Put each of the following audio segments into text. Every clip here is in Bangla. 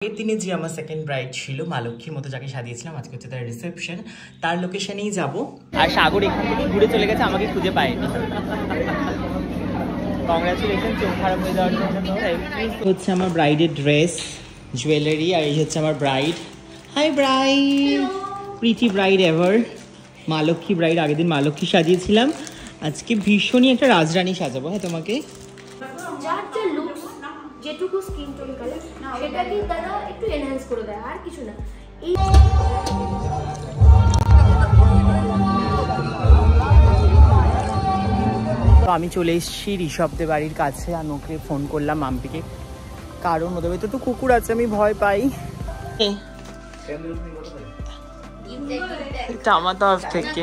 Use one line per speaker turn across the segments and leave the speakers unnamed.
আগের দিনে যে আমার সেকেন্ড ব্রাইড ছিল মালক্ষীর মতো যাকে সাজিয়েছিলাম, আজকে হচ্ছে তার রিসেপশন। তার লোকেশনেই যাব। আর সাগর এখান থেকে ঘুরে চলে গেছে, আমাকে খুঁজে পায়নি। কংগ্রাচুলেশন, চোখ খারাপ হয়ে যাওয়ার জন্য। হচ্ছে আমার ব্রাইডের ড্রেস, জুয়েলারি, আর এই হচ্ছে আমার bride. Hi bride, pretty bride ever, Malakshmi bride. আগের দিন মালক্ষী সাজিয়েছিলাম, আজকে ভীষণই একটা রাজরানী সাজাবো। হ্যাঁ, তোমাকে
যার যে লুকস, যেটুকু স্কিন টোন কালার সেটাকে তারা একটু এনহ্যান্স করে দেয়, আর কিছু না। এই
তো আমি চলে এসেছি ঋষভদের বাড়ির কাছে। আমি ওকে ফোন করলাম মাম্পিকে, কারণ ওদের ভেতরে তো কুকুর আছে, আমি ভয় পাই। আমার তরফ থেকে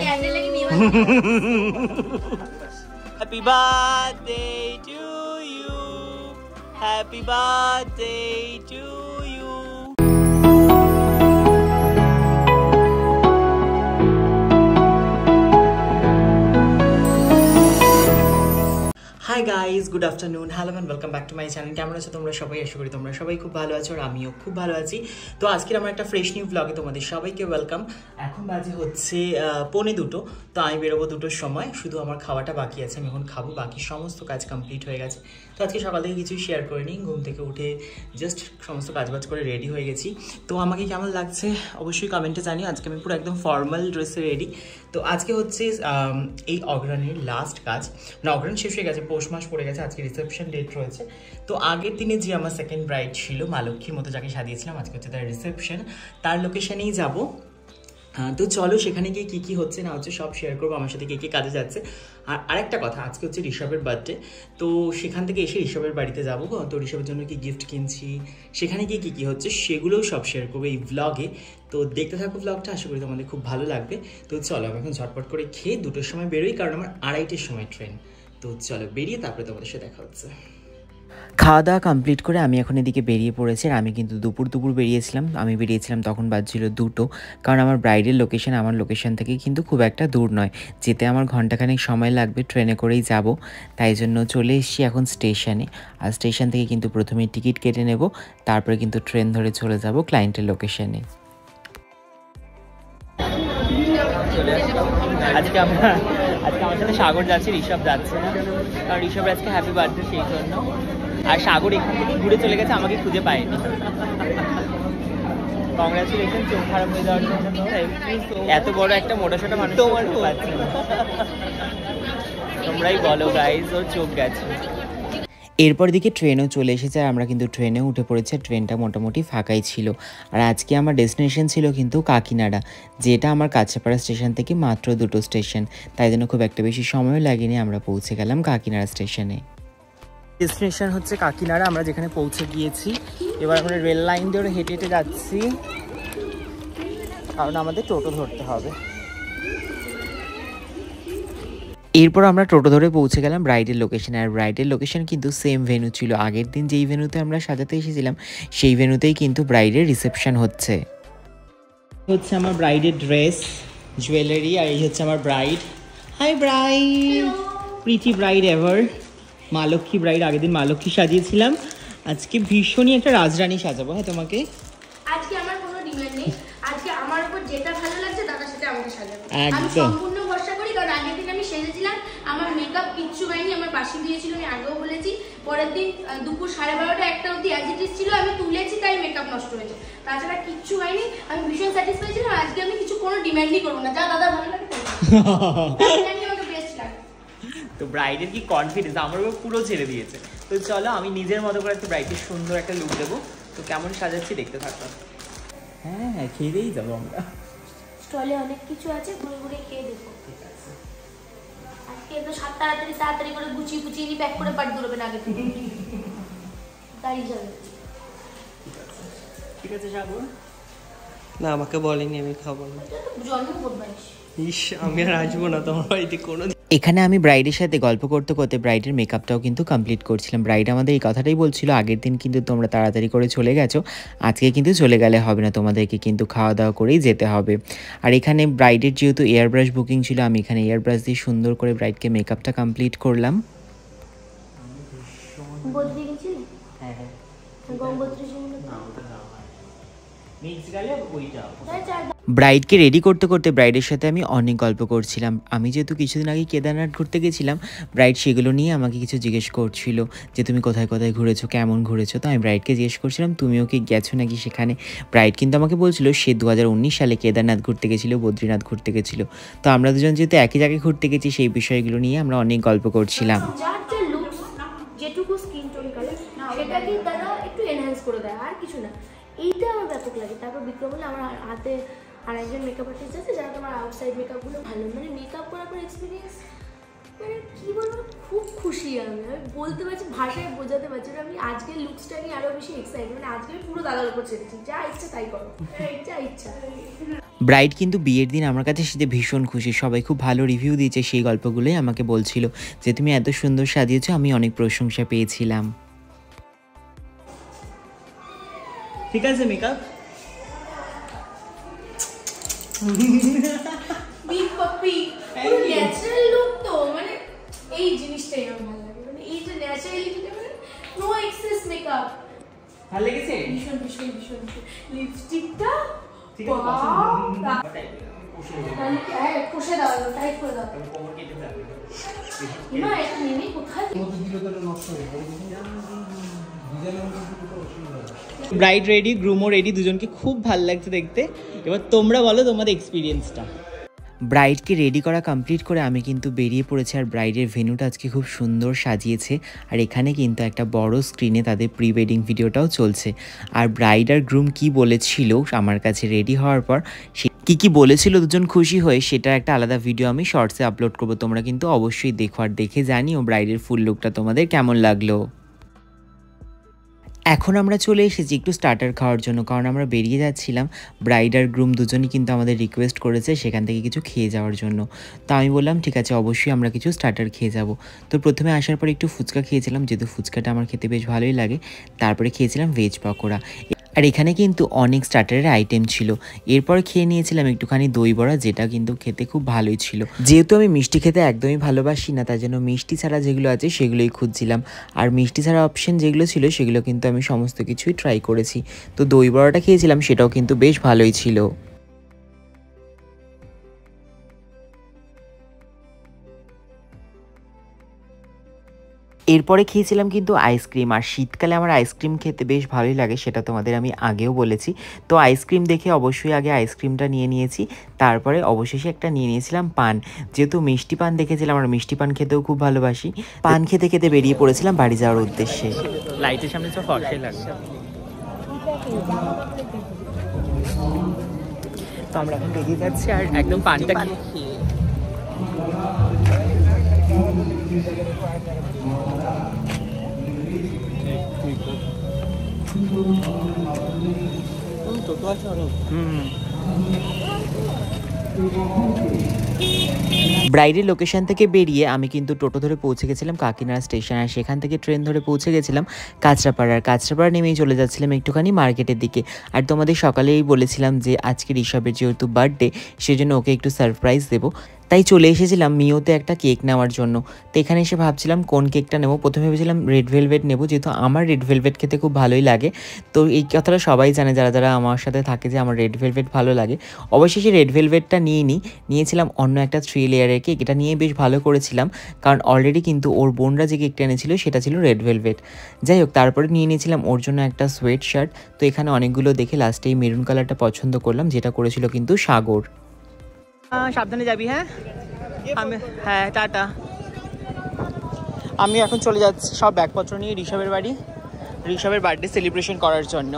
happy birthday to you, happy birthday to you. Hi guys, good afternoon, hello and welcome back to my channel. কেমন আছো তোমরা সবাই? আশা করি তোমরা সবাই খুব ভালো আছো, আর আমিও খুব ভালো আছি। তো আজকের আমার একটা ফ্রেশ নিউ ব্লগে তোমাদের সবাইকে ওয়েলকাম। এখন বাজে হচ্ছে 1:45। তো আমি বেরোবো 2টোর সময়, শুধু আমার খাওয়াটা বাকি আছে, আমি এখন খাবো। বাকি সমস্ত কাজ কমপ্লিট হয়ে গেছে। তো আজকে সকাল থেকে কিছুই শেয়ার করিনি, ঘুম থেকে উঠে জাস্ট সমস্ত কাজবাজ করে রেডি হয়ে গেছি। তো আমাকে কেমন লাগছে অবশ্যই কমেন্টে জানিও। আজকে আমি পুরো একদম ফর্মাল ড্রেসে রেডি। তো আজকে হচ্ছে এই অগ্রহণের লাস্ট কাজ, না অগ্রহণ শেষ হয়ে গেছে, পৌষ মাস পড়ে গেছে, আজকে রিসেপশন ডেট রয়েছে। তো আগের দিনে যে আমার সেকেন্ড ব্রাইড ছিল মালক্ষীর মতো যাকে সাজিয়েছিলাম, আজকে হচ্ছে তার রিসেপশন। তার লোকেশনেই যাব। তো চলো সেখানে গিয়ে কী কী হচ্ছে না হচ্ছে সব শেয়ার করবো, আমার সাথে কে কে কাজে যাচ্ছে। আর আরেকটা কথা, আজকে হচ্ছে ঋষভের বার্থডে। তো সেখান থেকে এসে ঋষভের বাড়িতে যাবো। তো ঋষভের জন্য কি গিফট কিনছি, সেখানে গিয়ে কী কী হচ্ছে সেগুলোও সব শেয়ার করবো এই ব্লগে। তো দেখতে থাকো ব্লগটা, আশা করি তোমাদের খুব ভালো লাগবে। তো চলো আমি এখন ঝটপট করে খেয়ে 2টোর সময় বেরোই, কারণ আমার 2:30টার সময় ট্রেন। তো চলো বেরিয়ে তারপরে তোমাদের সাথে দেখা হচ্ছে। খাওয়া দাওয়া কমপ্লিট করে আমি এখন এদিকে বেরিয়ে পড়েছি। আর আমি কিন্তু দুপুর বেরিয়েছিলাম। আমি বেরিয়েছিলাম তখন বাজছিল 2টো, কারণ আমার ব্রাইডের লোকেশন আমার লোকেশন থেকে কিন্তু খুব একটা দূর নয়, যেতে আমার ঘন্টাখানেক সময় লাগবে, ট্রেনে করেই যাব। তাই জন্য চলে এসেছি এখন স্টেশনে। আর স্টেশন থেকে কিন্তু প্রথমে টিকিট কেটে নেব, তারপরে কিন্তু ট্রেন ধরে চলে যাব ক্লায়েন্টের লোকেশনে। আজকে আমার সাথে সাগর যাচ্ছে, ঋষভ যাচ্ছে না, কারণ ঋষভের আজকে হ্যাপি বার্থডে, সেই জন্য। আর সাগর এখান থেকে ঘুরে চলে গেছে, আমাকে খুঁজে পায়নি। কংগ্রাচুলেশন, চোখ খারাপ হয়ে যাওয়ার জন্য। এত বড় একটা মোটাসোটা মানুষ পাচ্ছে না। তোমরাই বলো গাইজ, ওর চোখ গেছে। এরপর দিকে ট্রেনও চলে এসেছে, আর আমরা কিন্তু ট্রেনে উঠে পড়েছি। ট্রেনটা মোটামুটি ফাঁকাই ছিল। আর আজকে আমার ডেস্টিনেশন ছিল কিন্তু কাকিনাড়া, যেটা আমার কাছেপাড়া স্টেশন থেকে মাত্র 2টো স্টেশন। তাই জন্য খুব একটা বেশি সময়ও লাগেনি, আমরা পৌঁছে গেলাম কাকিনাড়া স্টেশনে। ডেস্টিনেশন হচ্ছে কাকিনাড়া, আমরা যেখানে পৌঁছে গিয়েছি। এবার আমরা রেল লাইন দিয়ে হেঁটে হেঁটে যাচ্ছি, কারণ আমাদের টোটো ধরতে হবে। এরপর আমরা টোটো ধরে পৌঁছে গেলাম ব্রাইডের লোকেশনে। আর ব্রাইডের লোকেশন কিন্তু সেম ভেন্যু ছিল, আগের দিন যেই ভেন্যুতে আমরা সাজাতে এসেছিলাম সেই ভেন্যুতেই কিন্তু ব্রাইডের রিসেপশন হচ্ছে। হচ্ছে আমার ব্রাইডের ড্রেস, জুয়েলারি, আর এই হচ্ছে আমার bride. Hi bride, pretty bride ever, Malakshmi bride. আগের দিন মালক্ষী সাজিয়েছিলাম, আজকে ভীষণই একটা রাজরানী সাজাবো। হ্যাঁ, তোমাকে
আজকে আমার কোনো ডিমান্ড নেই, আজকে আমার উপর যেটা ভালো লাগছে দাদার সাথে আমাকে সাজাবো। আমি
একদম
সম্পূর্ণ ভরসা করি, কারণ আগের দিন আমি সেজেছিলাম, আমার মেকআপ কিচ্ছু হয়নি, আমার পাশে দিয়েছিল, আমি আগেও বলেছি। পরের দিন দুপুর 12:30টা 1টা অবধি অ্যাজ ইট ইজ ছিল, আমি তুলেছি তাই মেকআপ নষ্ট হয়েছে, তাছাড়া কিচ্ছু হয়নি। আমি ভীষণ স্যাটিসফাই ছিলাম। আজকে আমি কিছু কোনো ডিমান্ডই করবো না, যা দাদা ভালো লাগে আমাকে বেস্ট লাগে।
তো ব্রাইডের কি কনফিডেন্স, আমার উপর পুরো ছেড়ে দিয়েছে। তো চলো আমি নিজের মতো করে একটা ব্রাইডের সুন্দর একটা লুক দেবো। তো কেমন সাজাচ্ছি দেখতে থাকো। হ্যাঁ হ্যাঁ, খেয়েই যাবো আমরা।
স্টলে অনেক কিছু আছে, ঘুরে ঘুরে খেয়ে দেখো। আজকে তো তাড়াতাড়ি করে গুছিয়ে প্যাক করে পাঠ ধরবেন আগে থেকে, দাঁড়িয়ে যাবে।
ঠিক আছে সাগর।
না, আমাকে বলেনি, আমি খাবো না।
জন্ম করবাইস।
ইস, আমি আর আসবো না তোমার বাড়িতে কোনো।
এখানে আমি ব্রাইডের সাথে গল্প করতে করতে ব্রাইডের মেকআপটাও কিন্তু কমপ্লিট করছিলাম। ব্রাইড আমাদের এই কথাটাই বলছিল, আগের দিন কিন্তু তোমরা তাড়াতাড়ি করে চলে গেছো, আজকে কিন্তু চলে গেলে হবে না, তোমাদেরকে কিন্তু খাওয়া দাওয়া করেই যেতে হবে। আর এখানে ব্রাইডের যেহেতু এয়ার ব্রাশ বুকিং ছিল, আমি এখানে এয়ার ব্রাশ দিয়ে সুন্দর করে ব্রাইডকে মেকআপটা কমপ্লিট করলাম। নেক্সট গেলে ওইটা।
ব্রাইডকে রেডি করতে করতে ব্রাইডের সাথে আমি অনেক গল্প করছিলাম। আমি যেহেতু কিছুদিন আগে কেদারনাথ ঘুরতে গেছিলাম, ব্রাইড সেগুলো নিয়ে আমাকে কিছু জিজ্ঞেস করছিল যে তুমি কোথায় কোথায় ঘুরেছো, কেমন ঘুরেছো। তো আমি ব্রাইডকে জিজ্ঞেস করছিলাম তুমিও কি গেছো নাকি সেখানে। ব্রাইড কিন্তু আমাকে বলছিল সে 2019 সালে কেদারনাথ ঘুরতে গেছিলো, বদ্রীনাথ ঘুরতে গেছিলো। তো আমরা দুজন যেহেতু একই জায়গায় ঘুরতে গেছি, সেই বিষয়গুলো নিয়ে আমরা অনেক গল্প করছিলাম।
যেটুকু স্কিন টোন কালার সেটাকে তারা একটু এনহ্যান্স করে দেয়, আর কিছু না। এইটা আমার ব্যাপক লাগে। তারপর বিক্রম বলে আমার হাতে আর একজন মেকআপ আর্টিস্ট আছে যারা তোমার আউটসাইড মেকআপগুলো ভালো, মানে মেকআপ করার পর এক্সপিরিয়েন্স, মানে কী বলবো, খুব খুশি আমি বলতে পারছি, ভাষায় বোঝাতে পারছি না। আমি আজকের লুকসটা নিয়ে আরও বেশি এক্সাইটেড, মানে আজকে পুরো দাদার উপর ছেড়েছি, যা ইচ্ছা তাই করো, যা ইচ্ছা।
ব্রাইড কিন্তু বিয়ের দিন আমার কাছে সেটা ভীষণ খুশি, সবাই খুব ভালো রিভিউ দিয়েছে। সেই গল্পগুলোই আমাকে বলছিল যে তুমি এত সুন্দর সাজিয়েছো, আমি অনেক প্রশংসা পেয়েছিলাম।
ঠিক আছে মেকআপ
বিগ পপি পুরো ন্যাচারাল লুক। তো মানে এই জিনিসটাই আমার ভালো লাগে, মানে এই যে ন্যাচারালিটিটা, মানে নো এক্সেস মেকআপ।
ভালো লেগেছে?
ভীষণ ভীষণ ভীষণ। লিপস্টিকটা
ঠিক আছে,
হ্যাঁ কষে দাও, টাইট করে দাও।
কোমর কেটে যাবে
মা এটা নেমে কোথায়
ব্রাইড রেডি, গ্রুমও রেডি, দুজনকে খুব ভালো লাগছে দেখতে। এবার তোমরা বলো তোমাদের এক্সপিরিয়েন্সটা।
ব্রাইডকে রেডি করা কমপ্লিট করে আমি কিন্তু বেরিয়ে পড়েছি। আর ব্রাইডের ভেন্যুটা আজকে খুব সুন্দর সাজিয়েছে, আর এখানে কিন্তু একটা বড় স্ক্রিনে তাদের প্রি ওয়েডিং ভিডিওটাও চলছে। আর ব্রাইড আর গ্রুম কি বলেছিল আমার কাছে রেডি হওয়ার পর, সে কি বলেছিল দুজন খুশি হয়ে, সেটা একটা আলাদা ভিডিও আমি শর্টসে আপলোড করবো। তোমরা কিন্তু অবশ্যই দেখো, আর দেখে জানিও ব্রাইডের ফুল লুকটা তোমাদের কেমন লাগলো। এখন আমরা চলে এসেছি একটু স্টার্টার খাওয়ার জন্য, কারণ আমরা বেরিয়ে যাচ্ছিলাম। ব্রাইড আর গ্রুম দুজনই কিন্তু আমাদের রিকোয়েস্ট করেছে সেখান থেকে কিছু খেয়ে যাওয়ার জন্য। তো আমি বললাম ঠিক আছে, অবশ্যই আমরা কিছু স্টার্টার খেয়ে যাব। তো প্রথমে আসার পর একটু ফুচকা খেয়েছিলাম, যেহেতু ফুচকাটা আমার খেতে বেশ ভালোই লাগে। তারপরে খেয়েছিলাম ভেজ পকোড়া। আর এখানে কিন্তু অনেক স্টার্টারের আইটেম ছিল। এরপর খেয়ে নিয়েছিলাম একটুখানি দই বড়া, যেটা কিন্তু খেতে খুব ভালোই ছিল। যেহেতু আমি মিষ্টি খেতে একদমই ভালোবাসি না, তার জন্য মিষ্টি ছাড়া যেগুলো আছে সেগুলোই খুঁজছিলাম। আর মিষ্টি ছাড়া অপশন যেগুলো ছিল সেগুলো কিন্তু আমি সমস্ত কিছুই ট্রাই করেছি। তো দই বড়াটা খেয়েছিলাম, সেটাও কিন্তু বেশ ভালোই ছিল। এরপরে খেয়েছিলাম কিন্তু আইসক্রিম। আর শীতকালে আমার আইসক্রিম খেতে বেশ ভালোই লাগে, সেটা তোমাদের আমি আগেও বলেছি। তো আইসক্রিম দেখে অবশ্যই আগে আইসক্রিমটা নিয়েছি, তারপরে অবশেষে একটা নিয়ে নিয়েছিলাম পান। যেহেতু মিষ্টি পান দেখেছিলাম, আর মিষ্টি পান খেতেও খুব ভালোবাসি, পান খেতে খেতে বেরিয়ে পড়েছিলাম বাড়ি যাওয়ার উদ্দেশ্যে।
লাইটের সামনে সব ফর্সাই লাগছে। তো আমরা এখন বেরিয়ে যাচ্ছি, আর একদম পানটা
ব্রাইডের লোকেশন থেকে বেরিয়ে আমি কিন্তু টোটো ধরে পৌঁছে গেছিলাম কাকিনাড়া স্টেশন। আর সেখান থেকে ট্রেন ধরে পৌঁছে গেছিলাম কাঁচরাপাড়া নেমেই চলে যাচ্ছিলাম একটুখানি মার্কেটের দিকে। আর তোমাদের সকালেই বলেছিলাম যে আজকে ঋষভের যেহেতু বার্থডে, সেজন্য ওকে একটু সারপ্রাইজ দেবো, তাই চলে এসেছিলাম মিওতে একটা কেক নেওয়ার জন্য। তো এখানে এসে ভাবছিলাম কোন কেকটা নেবো। প্রথমে ভেবেছিলাম রেড ভেলভেট নেবো, যেহেতু আমার রেড ভেলভেট খেতে খুব ভালোই লাগে। তো এই কথাটা সবাই জানে যারা যারা আমার সাথে থাকে, যে আমার রেড ভেলভেট ভালো লাগে। অবশেষে রেড ভেলভেটটা নিয়েছিলাম অন্য একটা 3 লেয়ারের কেক। এটা নিয়ে বেশ ভালো করেছিলাম, কারণ অলরেডি কিন্তু ওর বোনরা যে কেকটা এনেছিল সেটা ছিল রেড ভেলভেট। যাই হোক, তারপরে নিয়ে নিয়েছিলাম ওর জন্য একটা সোয়েট শার্ট। তো এখানে অনেকগুলো দেখে লাস্টে এই মেরুন কালারটা পছন্দ করলাম, যেটা করেছিল কিন্তু সাগর।
সাবধানে যাবি। হ্যাঁ টাটা। আমি এখন চলে যাচ্ছি সব ব্যাগপত্র নিয়ে ঋষভের বাড়ি, ঋষভের বার্থডে সেলিব্রেশন করার জন্য।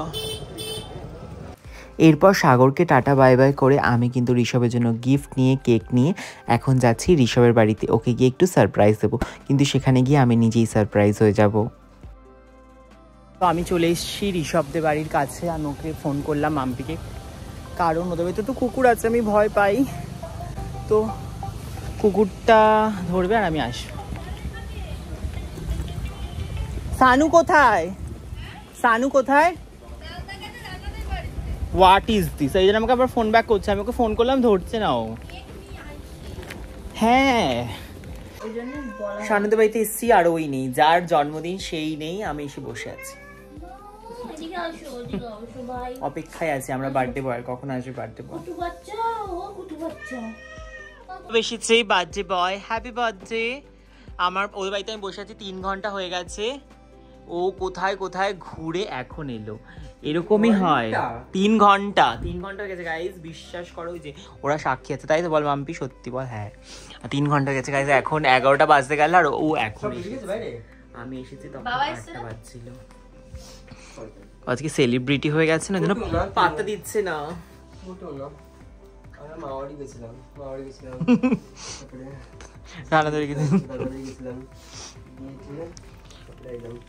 এরপর সাগরকে টাটা বাই বাই করে আমি কিন্তু ঋষভের জন্য গিফট নিয়ে কেক নিয়ে এখন যাচ্ছি ঋষভের বাড়িতে। ওকে গিয়ে একটু সারপ্রাইজ দেবো, কিন্তু সেখানে গিয়ে আমি নিজেই সারপ্রাইজ হয়ে যাব।
তো আমি চলে এসেছি ঋষভদের বাড়ির কাছে। আমি ওকে ফোন করলাম মাম্পিকে, কারণ ওদের বাড়িতে তো কুকুর আছে, আমি ভয় পাই। তো কুকুরটা ধরবে আর আমি আসবো। সানু কোথায়? What is this? এই জন্য আমাকে আবার ফোন ব্যাক করছে। আমি ওকে ফোন করলাম, ধরছে না ও। হ্যাঁ, সানুদের বাড়িতে এসছি আর ওই নেই, যার জন্মদিন সেই নেই, আমি এসে বসে আছি। অপেক্ষায় আছি আমরা বার্থডে বয়, কখন আসবে বার্থডে বয়। এসেছে বার্থডে বয়, হ্যাপি বার্থডে। আমার ওই বাড়িতে আমি বসে আছি 3 ঘন্টা হয়ে গেছে, ও কোথায় কোথায় ঘুরে এখন এলো। এরকমই হয়, 3 ঘন্টা হয়ে গেছে গাইজ, বিশ্বাস করো। যে ওরা সাক্ষী আছে, তাই তো বল মাম্পি, সত্যি বল। হ্যাঁ 3 ঘন্টা গেছে গাইজ, এখন 11টা বাজতে গেল আর ও এখন আমি এসেছি তখন 8টা বাজছিল। আজকে সেলিব্রিটি হয়ে গেছে না, যেন পাত্তা দিচ্ছে না।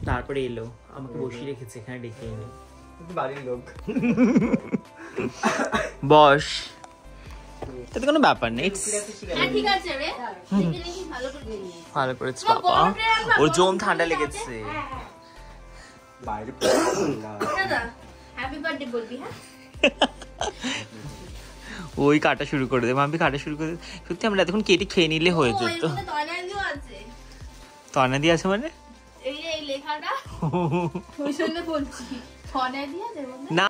তারপরে এলো, আমাকে বসিয়ে রেখেছে এখানে ডেকে এনে, বাড়ির লোক। বস, তাতে কোনো ব্যাপার নেই, ভালো করেছে বাবা। ওর জম ঠান্ডা লেগেছে। ওই কাটা শুরু করে দে মাম্পি, কাটা শুরু করে দে। সত্যি আমরা এতক্ষণ কেটে খেয়ে নিলে হয়ে যেত। তয়না দিয়ে আছে মানে না,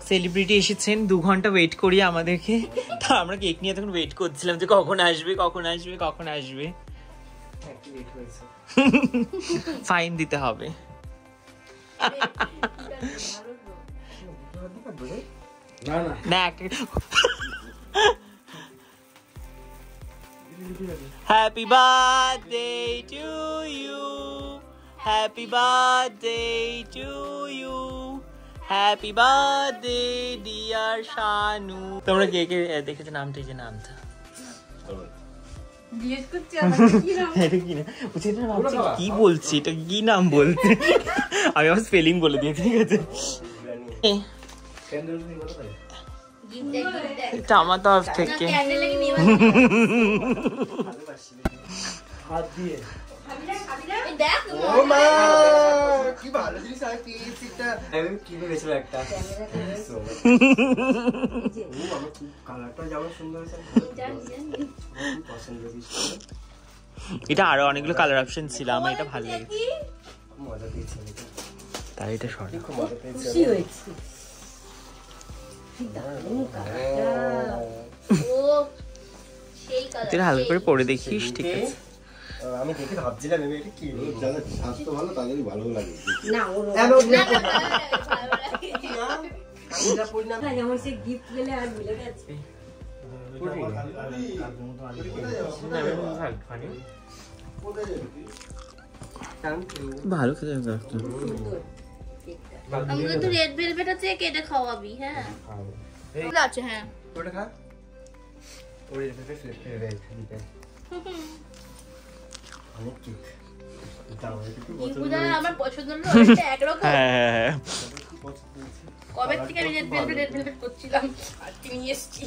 সেলিব্রিটি এসেছেন, 2 ঘন্টা ওয়েট করি আমাদেরকে। তা আমরা কেক নিয়ে তখন ওয়েট করছিলাম যে কখন আসবে কখন আসবে কখন আসবে। ফাইন দিতে হবে। না happy birthday to you, happy birthday to you, happy birthday dear Shanu. তোমরা কে কে দেখেছো নামটা? যে নামটা কি বলছি, এটা কি নাম বলতে, আমি আমার স্পেলিং বলে দিয়েছি, ঠিক আছে। এটা আমার তরফ থেকে। এটা আরো অনেকগুলো কালার অপশন ছিল, আমার এটা ভালো লেগেছে। তাই এটা সঠিক তুই হালকা করে পরে দেখিস, ঠিক আছে।
আমি দেখে ভাবছিলাম এটা কি, যাদের স্বাস্থ্য ভালো তাদেরই ভালো লাগে না।
যেমন সে গিফট পেলে আর ভুলে গেছে।
ভালো খেতে
আমাকে তো রেড ভেলভেট আছে, কেটে খাওয়াবি। হ্যাঁ আছে, হ্যাঁ
ওটা খা। ওই রেড ভেলভেট দিতে অনেক কিউট।
আমার পছন্দ হলো একরকম। কবে থেকে রেড ভেলভেট করছিলাম, আর নিয়ে এসেছি।